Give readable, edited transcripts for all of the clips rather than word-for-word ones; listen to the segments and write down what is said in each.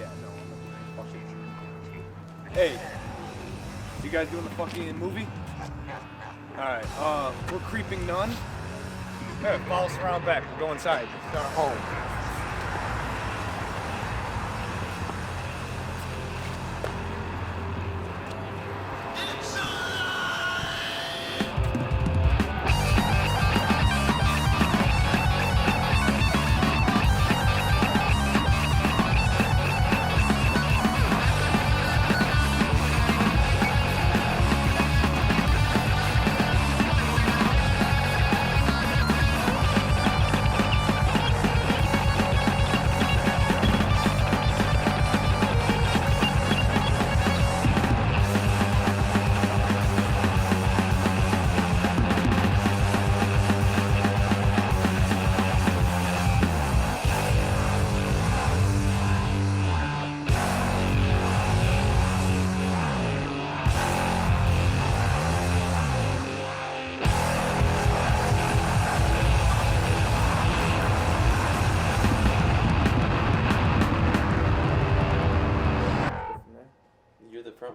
Yeah, no, I'm not doing any fucking. Hey, you guys doing the fucking movie? Alright, we're creeping nun. Yeah, follow us around back. We'll go inside. It's our home.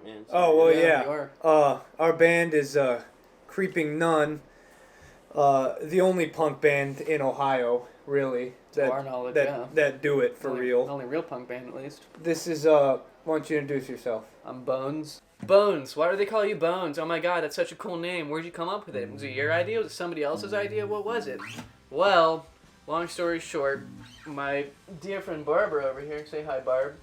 Man, so Oh, well, yeah. Our band is Creeping Nun, the only punk band in Ohio, really, to our knowledge, that do it for real. The only real punk band, at least. This is, why don't you introduce yourself? I'm Bones. Bones. Why do they call you Bones? Oh my God, that's such a cool name. Where'd you come up with it? Was it your idea? Was it somebody else's idea? What was it? Well, long story short, my dear friend Barbara over here. Say hi, Barb.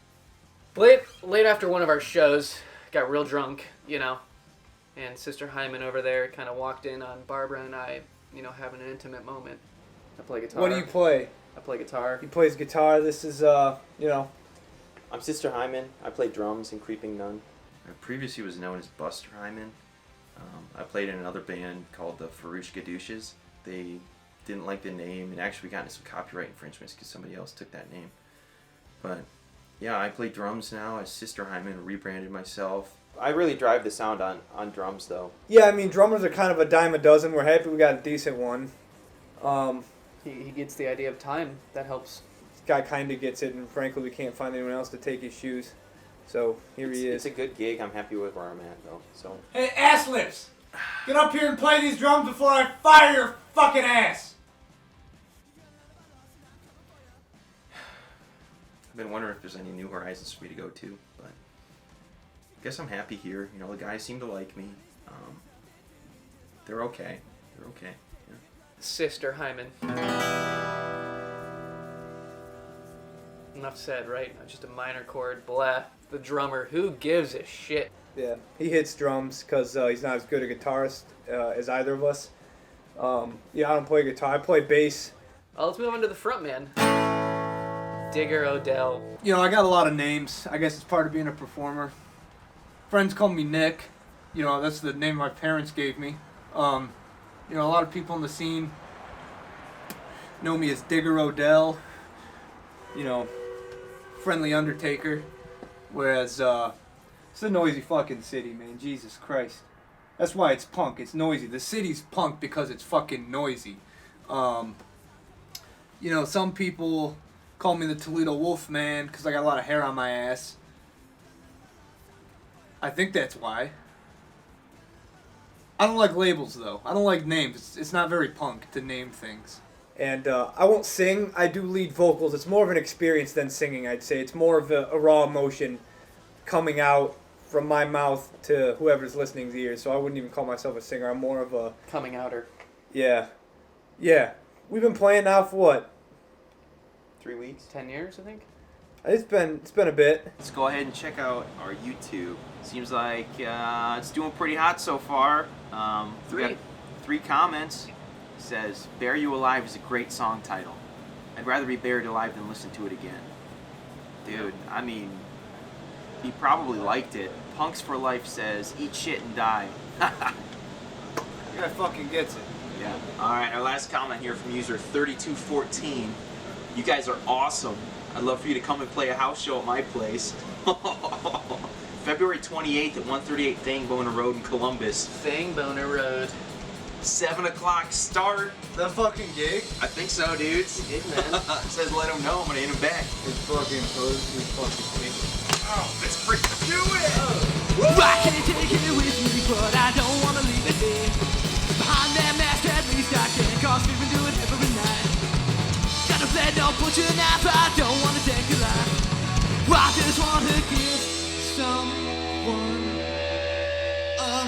Late after one of our shows, got real drunk, you know, and Sister Hyman over there kind of walked in on Barbara and I, you know, having an intimate moment. I play guitar. What do you play? I play guitar. He plays guitar. This is, you know. I'm Sister Hyman. I play drums in Creeping Nun. I previously was known as Buster Hyman. I played in another band called the Farushka Douches. They didn't like the name, and actually we got into some copyright infringements because somebody else took that name. But yeah, I play drums now as Sister Hyman, rebranded myself. I really drive the sound on drums, though. Yeah, I mean, drummers are kind of a dime a dozen. We're happy we got a decent one. He gets the idea of time. That helps. This guy kind of gets it, and frankly, we can't find anyone else to take his shoes. So he is. It's a good gig. I'm happy with where I'm at, though. So. Hey, ass lips! Get up here and play these drums before I fire your fucking ass! I've been wondering if there's any new horizons for me to go to, but I guess I'm happy here. You know, the guys seem to like me. They're okay. They're okay. Yeah. Sister Hyman. Enough said, right? Just a minor chord. Blah. The drummer. Who gives a shit? Yeah, he hits drums because he's not as good a guitarist as either of us. Yeah, I don't play guitar. I play bass. Well, let's move on to the front man. Digger Odell. You know, I got a lot of names. I guess it's part of being a performer. Friends call me Nick. You know, that's the name my parents gave me. You know, a lot of people in the scene know me as Digger Odell. You know, Friendly Undertaker. Whereas, it's a noisy fucking city, man. Jesus Christ. That's why it's punk. It's noisy. The city's punk because it's fucking noisy. You know, some people call me the Toledo Wolf Man because I got a lot of hair on my ass. I think that's why. I don't like labels, though. I don't like names. It's not very punk to name things. And I won't sing. I do lead vocals. It's more of an experience than singing, I'd say. It's more of a raw emotion coming out from my mouth to whoever's listening's ears. So I wouldn't even call myself a singer. I'm more of a... Coming outer. Yeah. Yeah. We've been playing now for what? 3 weeks? 10 years, I think. It's been a bit. Let's go ahead and check out our YouTube. Seems like it's doing pretty hot so far. We got 3 comments. It says, Bury You Alive is a great song title. I'd rather be buried alive than listen to it again. Dude, I mean, he probably liked it. Punks for Life says, eat shit and die. The guy fucking gets it. Yeah. Alright, our last comment here from user 3214. You guys are awesome. I'd love for you to come and play a house show at my place. February 28th at 138 Thangboner Road in Columbus. Thangboner Road. 7 o'clock start. The fucking gig? I think so, dudes. Gig, man. It says let him know I'm gonna hit him back. It's fucking fucking Oh, let's freaking do it! I can't take it with me, but I don't wanna leave it there. Behind that mask, at least I can, cause we've been doing it every night. Got a blade, no butcher knife, I don't wanna take your life. I just wanna give someone a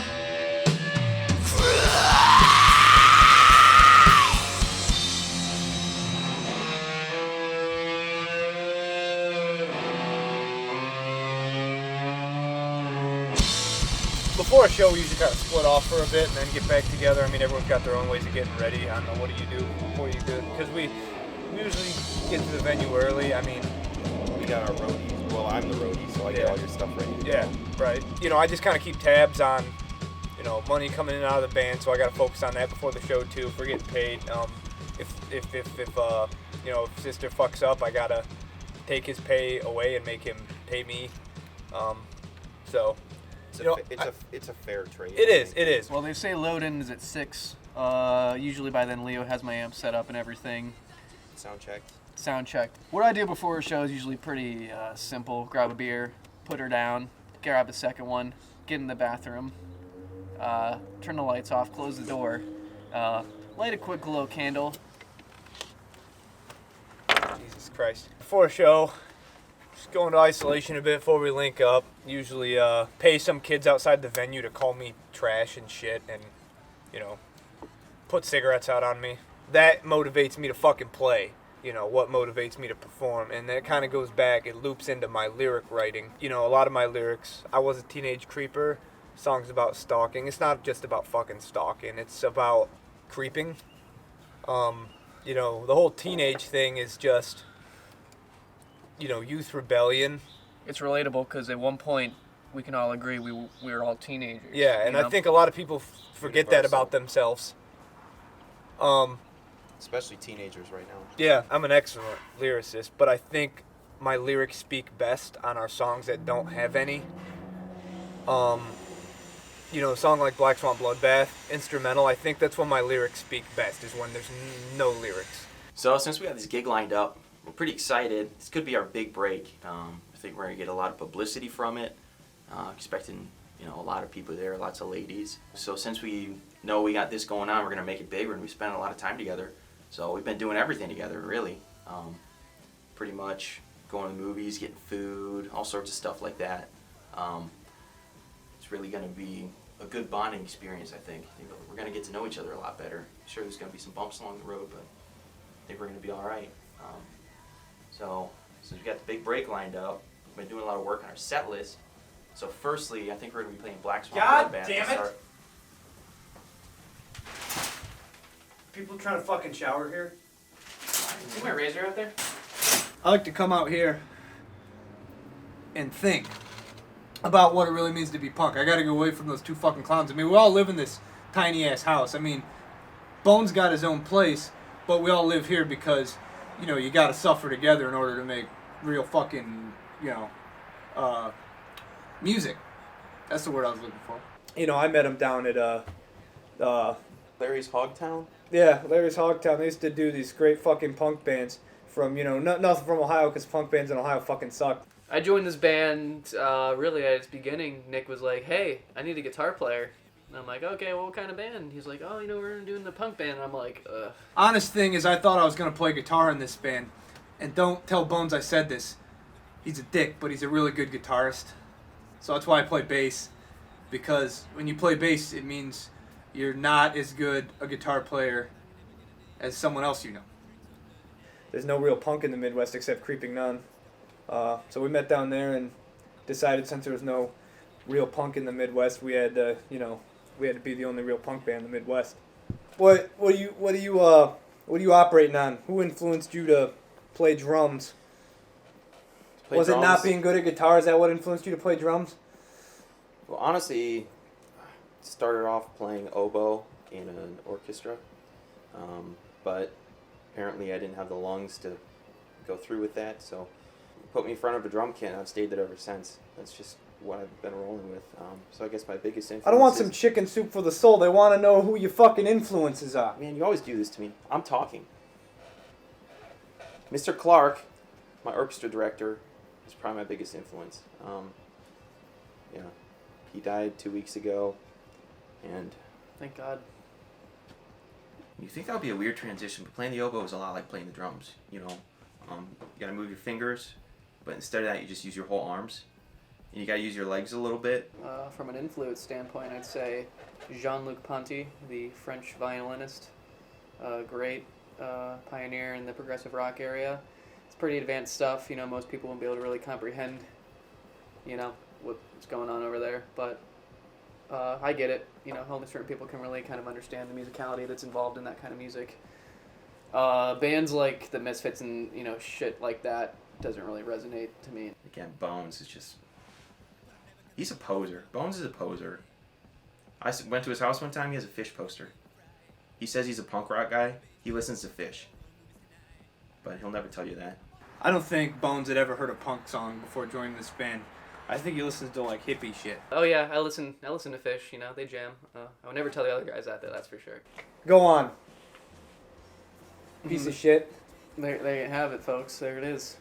Before a show, we usually kind of split off for a bit and then get back together. I mean, everyone's got their own ways of getting ready. I don't know, what do you do before you do? Because we usually get to the venue early. I mean, We got our roadies. Well, I'm the roadie, so I get all your stuff ready. yeah, right. You know, I just kind of keep tabs on, you know, money coming in and out of the band, so I got to focus on that before the show too. If we're getting paid, if you know, if Sister fucks up, I gotta take his pay away and make him pay me. So. It's a fair trade. It is. Well, they say load-in is at 6. Usually by then Leo has my amp set up and everything. Sound checked. Sound checked. What I do before a show is usually pretty simple. Grab a beer, put her down, grab a second one, get in the bathroom, turn the lights off, close the door, light a quick glow candle. Jesus Christ. Before a show, just go into isolation a bit before we link up. Usually pay some kids outside the venue to call me trash and shit and, you know, put cigarettes out on me. That motivates me to fucking play. You know, what motivates me to perform. And that kind of goes back, it loops into my lyric writing. You know, a lot of my lyrics, I was a teenage creeper, songs about stalking. It's not just about fucking stalking, it's about creeping. You know, the whole teenage thing is just, you know, youth rebellion. It's relatable because at one point we can all agree we were all teenagers. Yeah, and you know? I think a lot of people forget that about themselves. Especially teenagers right now. Yeah, I'm an excellent lyricist, but I think my lyrics speak best on our songs that don't have any. You know, a song like Black Swan Bloodbath, instrumental, I think that's when my lyrics speak best, is when there's no lyrics. So since we got this gig lined up, we're pretty excited. This could be our big break. I think we're gonna get a lot of publicity from it. Expecting, you know, a lot of people there, lots of ladies. So since we know we got this going on, we're gonna make it bigger, and we spend a lot of time together. So we've been doing everything together, really. Pretty much going to the movies, getting food, all sorts of stuff like that. It's really going to be a good bonding experience, I think. You know, we're going to get to know each other a lot better. Sure, there's going to be some bumps along the road, but I think we're going to be all right. So since we got the big break lined up, we've been doing a lot of work on our set list. So firstly, I think we're going to be playing Black Swan God Bloodbath damn to it! start. People trying to fucking shower here? See my razor out there? I like to come out here and think about what it really means to be punk. I gotta go away from those two fucking clowns. I mean, we all live in this tiny ass house. I mean, Bones got his own place, but we all live here because, you know, you gotta suffer together in order to make real fucking, you know, music. That's the word I was looking for. You know, I met him down at Larry's Hogtown? yeah, Larry's Hogtown. They used to do these great fucking punk bands from, you know, nothing from Ohio, because punk bands in Ohio fucking suck. I joined this band really at its beginning. Nick was like, hey, I need a guitar player. And I'm like, okay, well, what kind of band? He's like, oh, you know, we're doing the punk band. And I'm like, ugh. Honest thing is, I thought I was gonna play guitar in this band, and don't tell Bones I said this. He's a dick, but he's a really good guitarist. So that's why I play bass, because when you play bass, it means you're not as good a guitar player as someone else you know. There's no real punk in the Midwest except Creeping Nun. So we met down there and decided since there was no real punk in the Midwest, we had to be the only real punk band in the Midwest. What are you operating on? Who influenced you to play drums? Was it not being good at guitar? Is that what influenced you to play drums? Well, honestly, started off playing oboe in an orchestra, but apparently I didn't have the lungs to go through with that, so put me in front of a drum kit, and I've stayed there ever since. That's just what I've been rolling with. So I guess my biggest influence I don't want some chicken soup for the soul. They want to know who your fucking influences are. Man, you always do this to me. I'm talking. Mr. Clark, my orchestra director, is probably my biggest influence. Yeah, he died 2 weeks ago, and Thank God. you think that would be a weird transition, but playing the oboe is a lot like playing the drums. You know, you gotta move your fingers, but instead of that, you just use your whole arms, and you gotta use your legs a little bit. From an influence standpoint, I'd say Jean-Luc Ponty, the French violinist, great pioneer in the progressive rock area. It's pretty advanced stuff. You know, most people won't be able to really comprehend, you know, what's going on over there. But I get it. You know, only certain people can really kind of understand the musicality that's involved in that kind of music. Bands like the Misfits and, you know, shit like that doesn't really resonate to me. Again, Bones is just... He's a poser. Bones is a poser. I went to his house one time, he has a Fish poster. He says he's a punk rock guy. He listens to Fish. But he'll never tell you that. I don't think Bones had ever heard a punk song before joining this band. I think he listens to like hippie shit. Oh yeah, I listen to Fish. You know, they jam. I would never tell the other guys that, though. That's for sure. Go on. Piece of shit. There you have it, folks. There it is.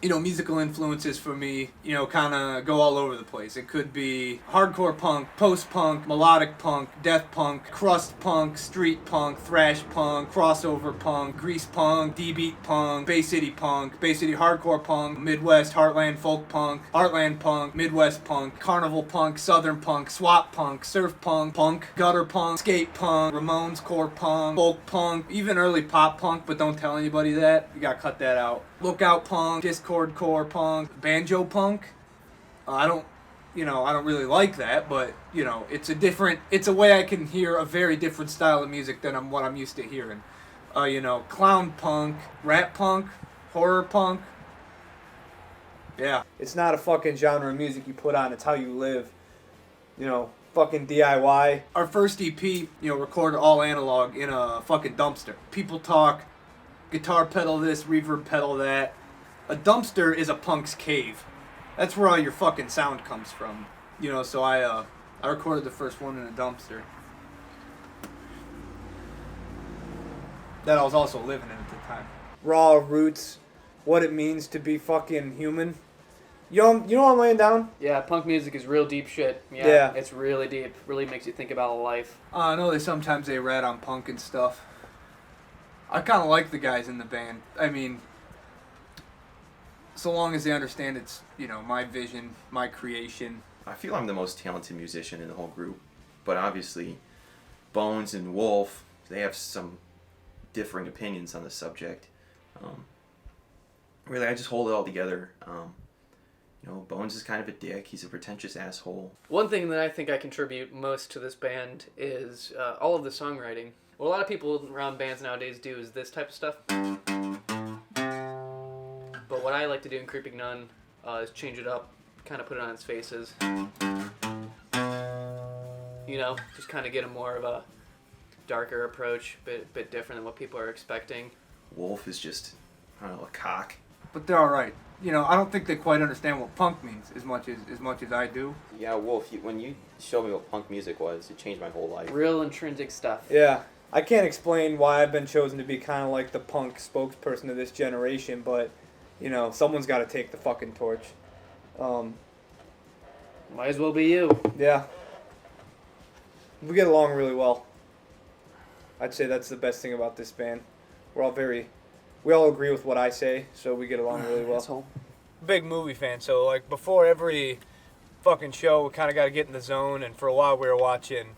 You know, musical influences for me, you know, kind of go all over the place. It could be hardcore punk, post-punk, melodic punk, death punk, crust punk, street punk, thrash punk, crossover punk, grease punk, D-beat punk, Bay City hardcore punk, Midwest heartland folk punk, heartland punk, Midwest punk, carnival punk, southern punk, swap punk, surf punk, punk, gutter punk, skate punk, Ramones core punk, folk punk, even early pop punk, but don't tell anybody that. You gotta cut that out. Lookout punk, Discord core punk, banjo punk. I don't really like that, but you know, it's a way I can hear a very different style of music than what I'm used to hearing. You know, clown punk, rap punk, horror punk. Yeah. It's not a fucking genre of music you put on, it's how you live. You know, fucking DIY. Our first EP, you know, recorded all analog in a fucking dumpster. People talk, guitar pedal this, reverb pedal that. A dumpster is a punk's cave. That's where all your fucking sound comes from. You know, so I recorded the first one in a dumpster. That I was also living in at the time. Raw roots, what it means to be fucking human. You know what I'm laying down? Yeah, punk music is real deep shit. Yeah. It's really deep. Really makes you think about life. I know sometimes they rat on punk and stuff. I kind of like the guys in the band. I mean, so long as they understand it's, you know, my vision, my creation. I feel I'm the most talented musician in the whole group. But obviously, Bones and Wolf, they have some differing opinions on the subject. Really, I just hold it all together. You know, Bones is kind of a dick. He's a pretentious asshole. One thing that I think I contribute most to this band is all of the songwriting. What a lot of people around bands nowadays do is this type of stuff. But what I like to do in Creeping Nun is change it up, kind of put it on its faces. You know, just kind of get a more of a darker approach, bit different than what people are expecting. Wolf is just, I don't know, a cock. But they're all right. You know, I don't think they quite understand what punk means as much as I do. Yeah, Wolf, when you showed me what punk music was, it changed my whole life. Real intrinsic stuff. Yeah. I can't explain why I've been chosen to be kind of like the punk spokesperson of this generation, but, you know, someone's got to take the fucking torch. Might as well be you. Yeah. We get along really well. I'd say that's the best thing about this band. We all agree with what I say, so we get along really well. Asshole. Big movie fan, so like before every fucking show, we kind of got to get in the zone. And for a while, we were watching,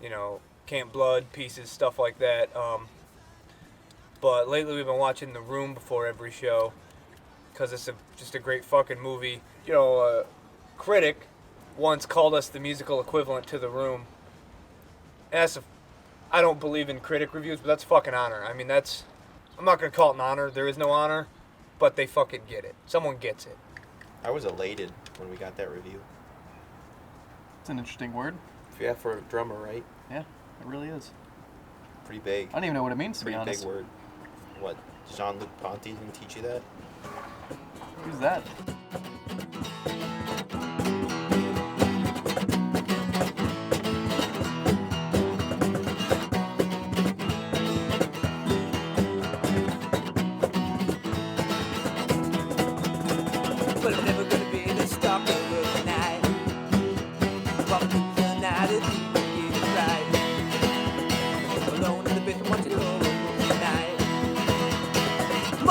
you know, Camp Blood, Pieces, stuff like that. But lately, we've been watching The Room before every show because it's just a great fucking movie. You know, a critic once called us the musical equivalent to The Room. And I don't believe in critic reviews, but that's fucking honor. I mean, I'm not going to call it an honor. There is no honor, but they fucking get it. Someone gets it. I was elated when we got that review. It's an interesting word. Yeah, for a drummer, right? Yeah, it really is. Pretty big. I don't even know what it means, to be Pretty honest. big word. What, Jean-Luc Ponty didn't teach you that? Who's that?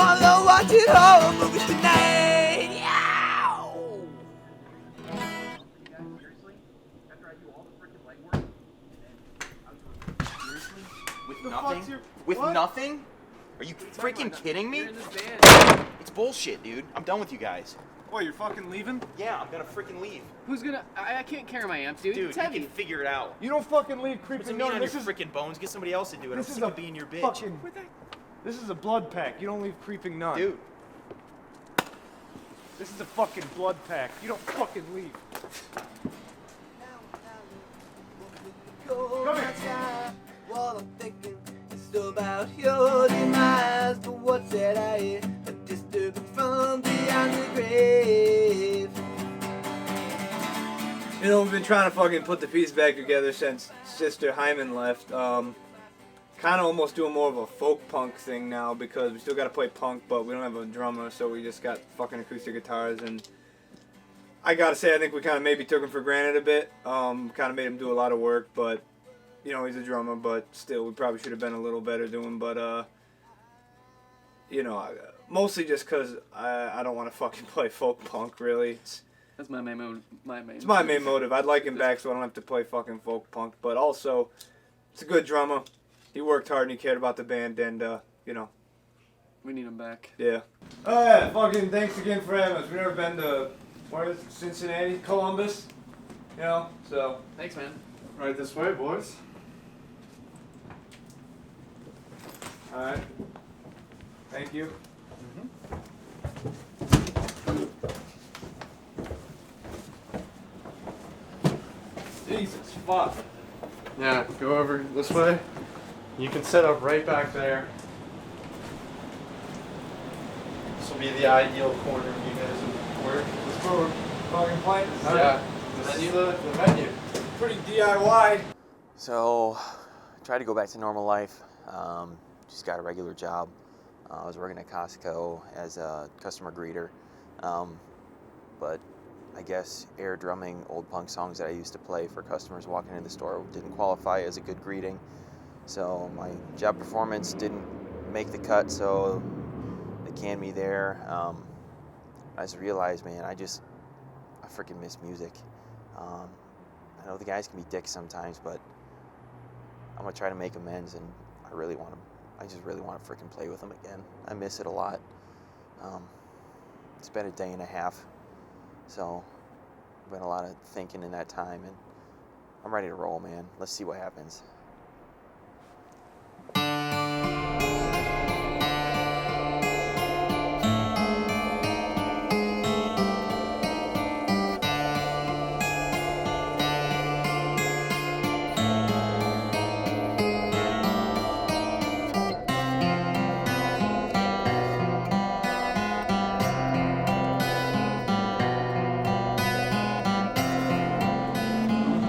wanna watch it horror movies tonight. Yeah. With nothing? With nothing? Are you freaking kidding me? You're in this band. It's bullshit, dude. I'm done with you guys. What, you're fucking leaving? Yeah, I'm gonna freaking leave. Who's gonna? I can't carry my amp, dude. Dude, It's you heavy. can figure it out. You don't fucking leave What's creeping it mean nun. on This your is freaking bones? Get somebody else to do it. I'm this is sick a of being your bitch. fucking. This is a blood pack. You don't leave creeping nun. Dude, This is a fucking blood pack. You don't fucking leave. Come here. What I'm thinking is about your demise. But what's that I hear? A disturbance from beyond the grave. You know, we've been trying to fucking put the piece back together since Sister Hyman left. Kind of almost doing more of a folk punk thing now because we still got to play punk, but we don't have a drummer, so we just got fucking acoustic guitars. And I gotta say, I think we kind of maybe took him for granted a bit. Kind of made him do a lot of work, but you know, he's a drummer, but still, we probably should have been a little better doing. But you know, mostly just because I don't want to fucking play folk punk. Really, That's my main motive. it's my main motive. I'd like him back so I don't have to play fucking folk punk. But also, it's a good drummer. He worked hard and he cared about the band, and you know. We need him back. Yeah. Oh yeah, fucking thanks again for having us. We've never been to, where is it, Cincinnati? Columbus? You know, so. Thanks, man. Right this way, boys. Alright. Thank you. Jesus fuck. Yeah, go over this way. You can set up right back there. This will be the ideal corner for you guys to work. Let's go. Fucking playing. Yeah, this is the venue. Pretty DIY. so tried to go back to normal life. Just got a regular job. I was working at Costco as a customer greeter. But I guess air drumming old punk songs that I used to play for customers walking in the store didn't qualify as a good greeting. So my job performance didn't make the cut, so they canned me there. I just realized, man, I freaking miss music. I know the guys can be dicks sometimes, but I'm gonna try to make amends, and I just really want to freaking play with them again. I miss it a lot. It's been a day and a half, so been a lot of thinking in that time, and I'm ready to roll, man. Let's see what happens.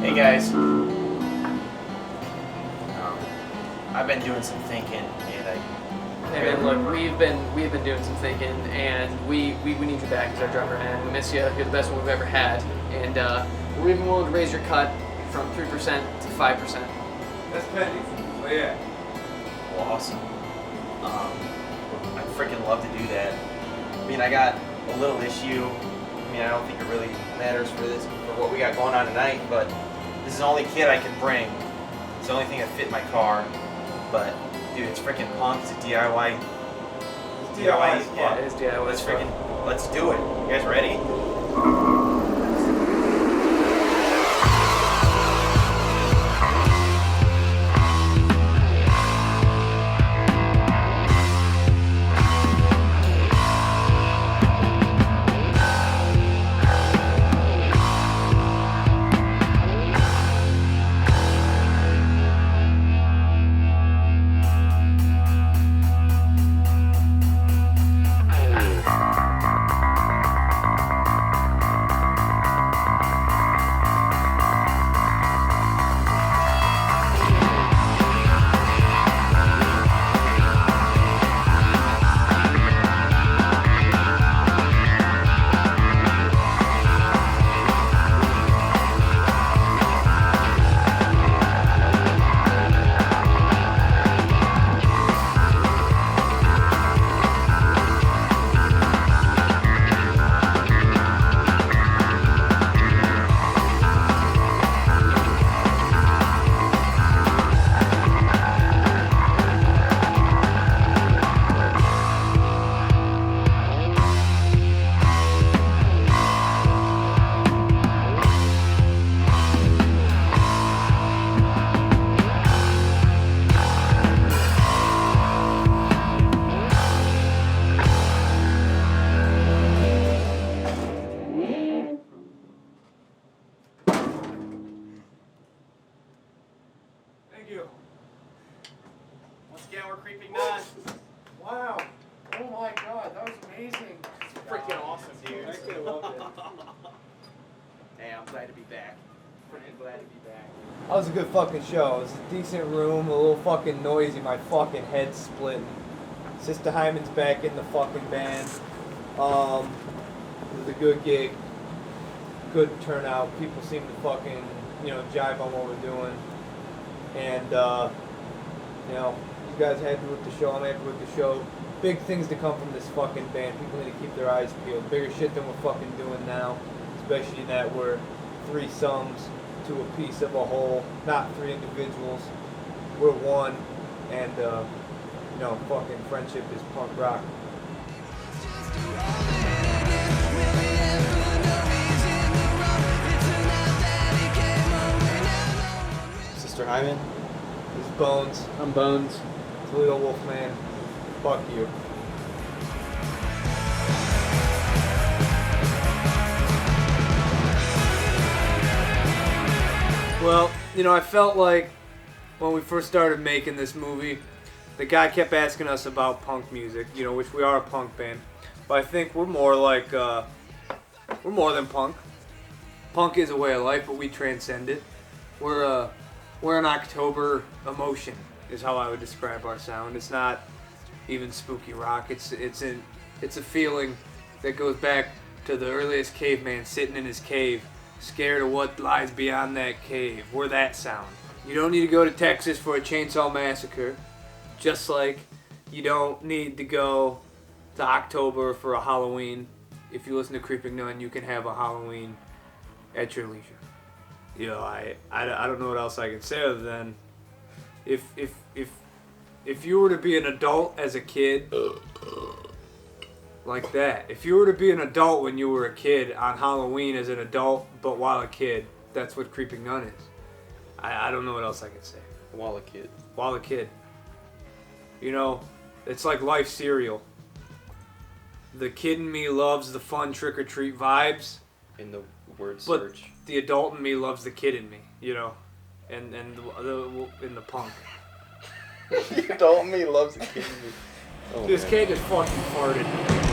Hey guys, I've been doing some thinking, and Hey man, look, we've been doing some thinking, and we need you back as our drummer, man. We miss you. You're the best one we've ever had, and we're even willing to raise your cut from 3% to 5%. That's pending. Oh yeah. well, awesome. I'd freaking love to do that. I mean, I got a little issue. I mean, I don't think it really matters for what we got going on tonight, but this is the only kit I can bring. It's the only thing that fit my car. But dude, it's freaking punk. It's a DIY. It's DIY. Yeah, It is DIY. let's do it. You guys ready? That was a good fucking show. It was a decent room, a little fucking noisy. My fucking head's splitting. Sister Hyman's back in the fucking band. It was a good gig. Good turnout. People seem to fucking, jive on what we're doing. And, you guys happy with the show. I'm happy with the show. Big things to come from this fucking band. People need to keep their eyes peeled. Bigger shit than we're fucking doing now. Especially that we're three sums to a piece of a whole. Not three individuals. We're one. And, fucking friendship is punk rock. Sister Hyman? This is Bones. I'm Bones. Toledo Wolfman. Fuck you. Well, I felt like when we first started making this movie, the guy kept asking us about punk music, which we are a punk band. But I think we're more like, we're more than punk. Punk is a way of life, but we transcend it. We're an October emotion, is how I would describe our sound. It's not even spooky rock. It's a feeling that goes back to the earliest caveman sitting in his cave, scared of what lies beyond that cave. We're that sound. You don't need to go to Texas for a chainsaw massacre, just like you don't need to go to October for a Halloween. If you listen to Creeping Nun, you can have a Halloween at your leisure. I don't know what else I can say other than if you were to be an adult as a kid, like that. If you were to be an adult when you were a kid on Halloween as an adult, but while a kid, that's what Creeping Nun is. I don't know what else I can say. While a kid. While a kid. It's like life cereal. The kid in me loves the fun trick-or-treat vibes. In the word But search. the adult in me loves the kid in me, and in the punk. The adult in me loves the kid in me. Oh, This man. kid just fucking farted.